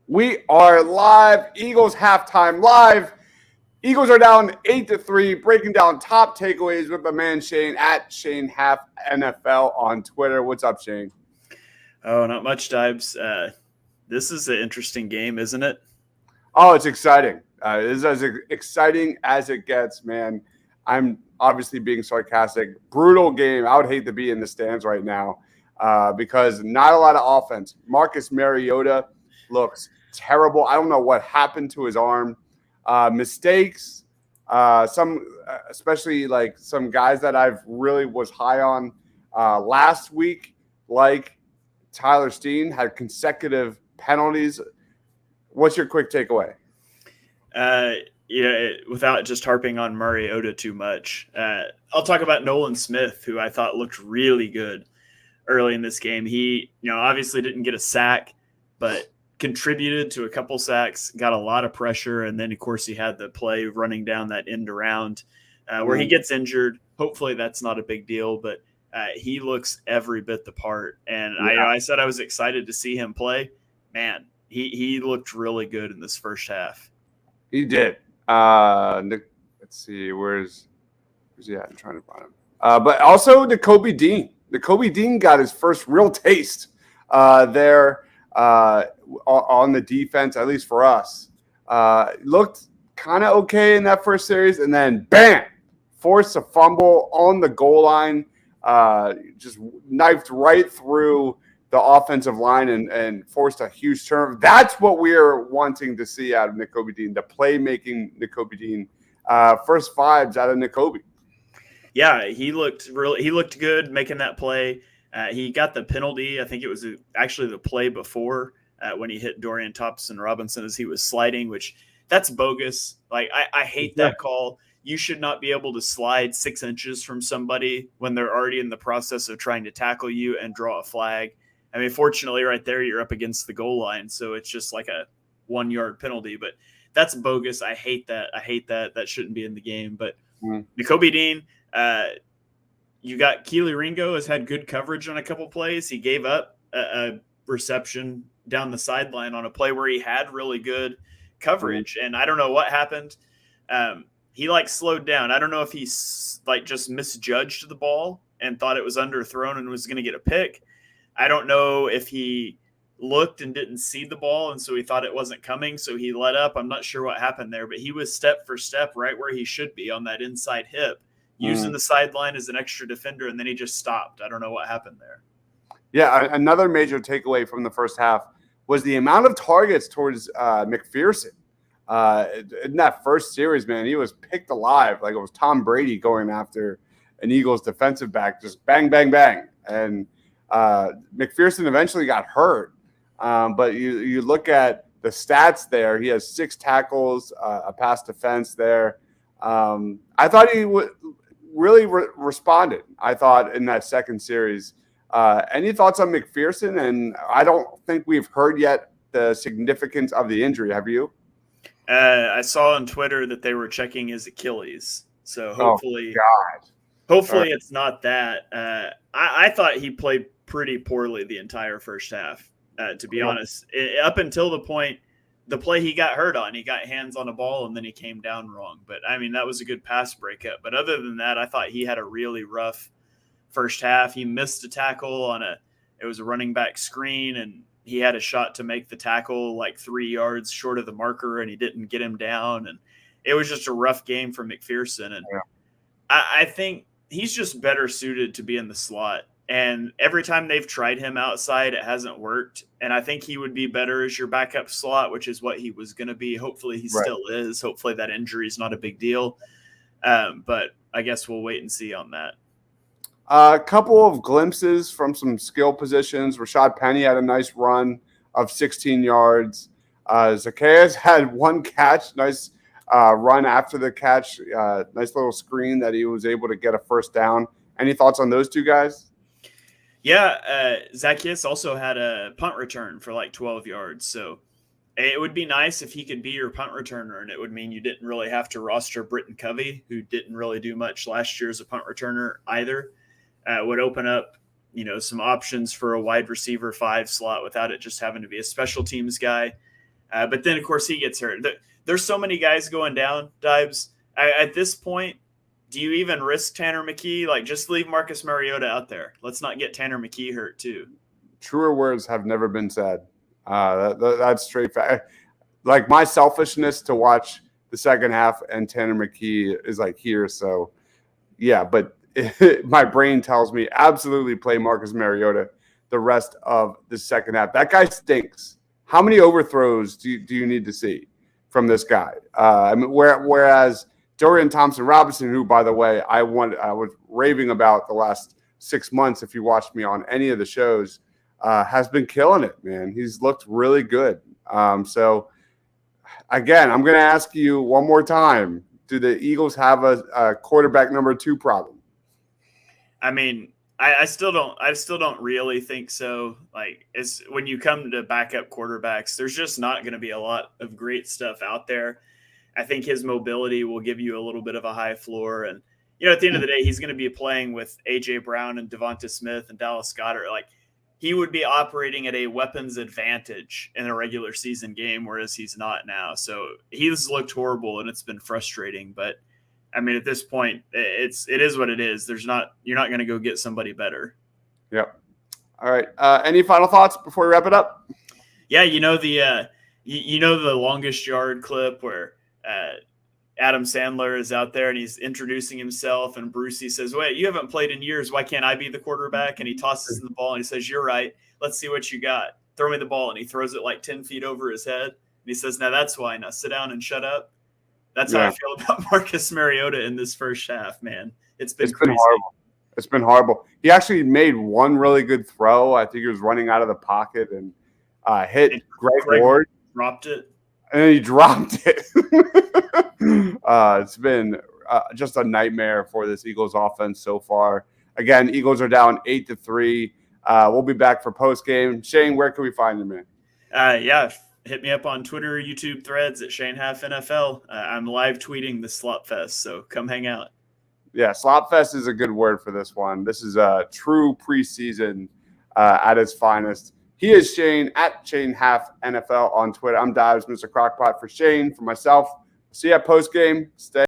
We are live. Eagles halftime live. Eagles are down 8-3, breaking down top takeaways with my man Shane at Shane Half NFL on Twitter. What's up, Shane? Oh, not much, Dibes. This is an interesting game, isn't it? Oh, it's exciting. It is as exciting as it gets, man. I'm obviously being sarcastic. Brutal game. I would hate to be in the stands right now because not a lot of offense. Marcus Mariota looks terrible. I don't know what happened to his arm. Mistakes. Especially like some guys that I've really was high on last week, like Tyler Steen, had consecutive penalties. What's your quick takeaway? Without just harping on Mariota too much, I'll talk about Nolan Smith, who I thought looked really good early in this game. He, obviously didn't get a sack, but contributed to a couple sacks, got a lot of pressure, and then, of course, he had the play running down that end around where he gets injured. Hopefully that's not a big deal, but he looks every bit the part. And I said I was excited to see him play. Man, he looked really good in this first half. He did. Let's see, where's he at? I'm trying to find him. But also Nakobe Dean. Nakobe Dean got his first real taste there on the defense, at least for us. Looked kind of okay in that first series, and then bam, forced a fumble on the goal line, just knifed right through the offensive line and forced a huge turnover. That's what we're wanting to see out of Nakobe Dean, the playmaking Nakobe Dean. First vibes out of Nakobe. Yeah, he looked good making that play. He got the penalty. I think it was actually the play before when he hit Dorian Thompson-Robinson as he was sliding, which that's bogus. Like I hate that call. You should not be able to slide 6 inches from somebody when they're already in the process of trying to tackle you and draw a flag. I mean, fortunately, right there, you're up against the goal line, so it's just like a 1 yard penalty. But that's bogus. I hate that. That shouldn't be in the game. But Nakobe Dean, you got Keely Ringo has had good coverage on a couple plays. He gave up a reception down the sideline on a play where he had really good coverage, and I don't know what happened. He slowed down. I don't know if he just misjudged the ball and thought it was underthrown and was going to get a pick. I don't know if he looked and didn't see the ball, and so he thought it wasn't coming, so he let up. I'm not sure what happened there, but he was step for step right where he should be on that inside hip, using the sideline as an extra defender, and then he just stopped. I don't know what happened there. Yeah, another major takeaway from the first half was the amount of targets towards McPherson. In that first series, man, he was picked alive like it was Tom Brady going after an Eagles defensive back, just bang, bang, bang. And McPherson eventually got hurt. But you look at the stats there, he has 6 tackles, a pass defense there. I thought he really responded, I thought, in that second series. Any thoughts on McPherson? And I don't think we've heard yet the significance of the injury. Have you? I saw on Twitter that they were checking his Achilles. So hopefully, it's not that. I thought he played pretty poorly the entire first half, to be honest. Up until the play he got hurt on, he got hands on a ball and then he came down wrong. But, I mean, that was a good pass breakup. But other than that, I thought he had a really rough first half. He missed a tackle it was a running back screen, and he had a shot to make the tackle 3 yards short of the marker, and he didn't get him down. And it was just a rough game for McPherson. And I think he's just better suited to be in the slot. And every time they've tried him outside, it hasn't worked. And I think he would be better as your backup slot, which is what he was going to be. Hopefully he still is. Hopefully that injury is not a big deal. But I guess we'll wait and see on that. A couple of glimpses from some skill positions. Rashad Penny had a nice run of 16 yards. Zacchaeus had one catch, nice run after the catch, nice little screen that he was able to get a first down. Any thoughts on those two guys? Yeah, Zacchaeus also had a punt return for 12 yards. So it would be nice if he could be your punt returner, and it would mean you didn't really have to roster Britton Covey, who didn't really do much last year as a punt returner either. Would open up, some options for a wide receiver 5 slot without it just having to be a special teams guy. But then, of course, he gets hurt. There's so many guys going down, Dibes. At this point, do you even risk Tanner McKee? Like, just leave Marcus Mariota out there. Let's not get Tanner McKee hurt, too. Truer words have never been said. That's straight fact. Like, my selfishness to watch the second half and Tanner McKee is like here. So, yeah, but my brain tells me absolutely play Marcus Mariota the rest of the second half. That guy stinks. How many overthrows do you need to see from this guy? Whereas Dorian Thompson-Robinson, who, by the way, I was raving about the last 6 months, if you watched me on any of the shows, has been killing it, man. He's looked really good. So, again, I'm going to ask you one more time. Do the Eagles have a quarterback number 2 problem? I mean, I still don't really think so. Like, it's when you come to backup quarterbacks, there's just not going to be a lot of great stuff out there. I think his mobility will give you a little bit of a high floor. And, at the end of the day, he's going to be playing with A.J. Brown and Devonta Smith and Dallas Goedert. Like, he would be operating at a weapons advantage in a regular season game, whereas he's not now. So he's looked horrible, and it's been frustrating. But, I mean, at this point, it is what it is. You're not going to go get somebody better. Yep. All right. Any final thoughts before we wrap it up? Yeah, the longest yard clip where Adam Sandler is out there and he's introducing himself, and Brucey says, "Wait, you haven't played in years. Why can't I be the quarterback?" And he tosses him the ball and he says, "You're right. Let's see what you got. Throw me the ball." And he throws it like 10 feet over his head. And he says, "Now that's why. Now sit down and shut up." That's how I feel about Marcus Mariota in this first half, man. It's been horrible. It's been horrible. He actually made one really good throw. I think he was running out of the pocket and hit Greg Ward. Dropped it. And he dropped it. It's been just a nightmare for this Eagles offense so far. Again, Eagles are down 8-3. We'll be back for post game. Shane, where can we find you, man? Yeah, hit me up on Twitter, YouTube threads at Shane Half NFL. I'm live tweeting the Slop Fest, so come hang out. Yeah, Slop Fest is a good word for this one. This is a true preseason at its finest. He is Shane at Shane Half NFL on Twitter. I'm Dives, Mr. Crockpot for Shane, for myself. See you at post game. Stay.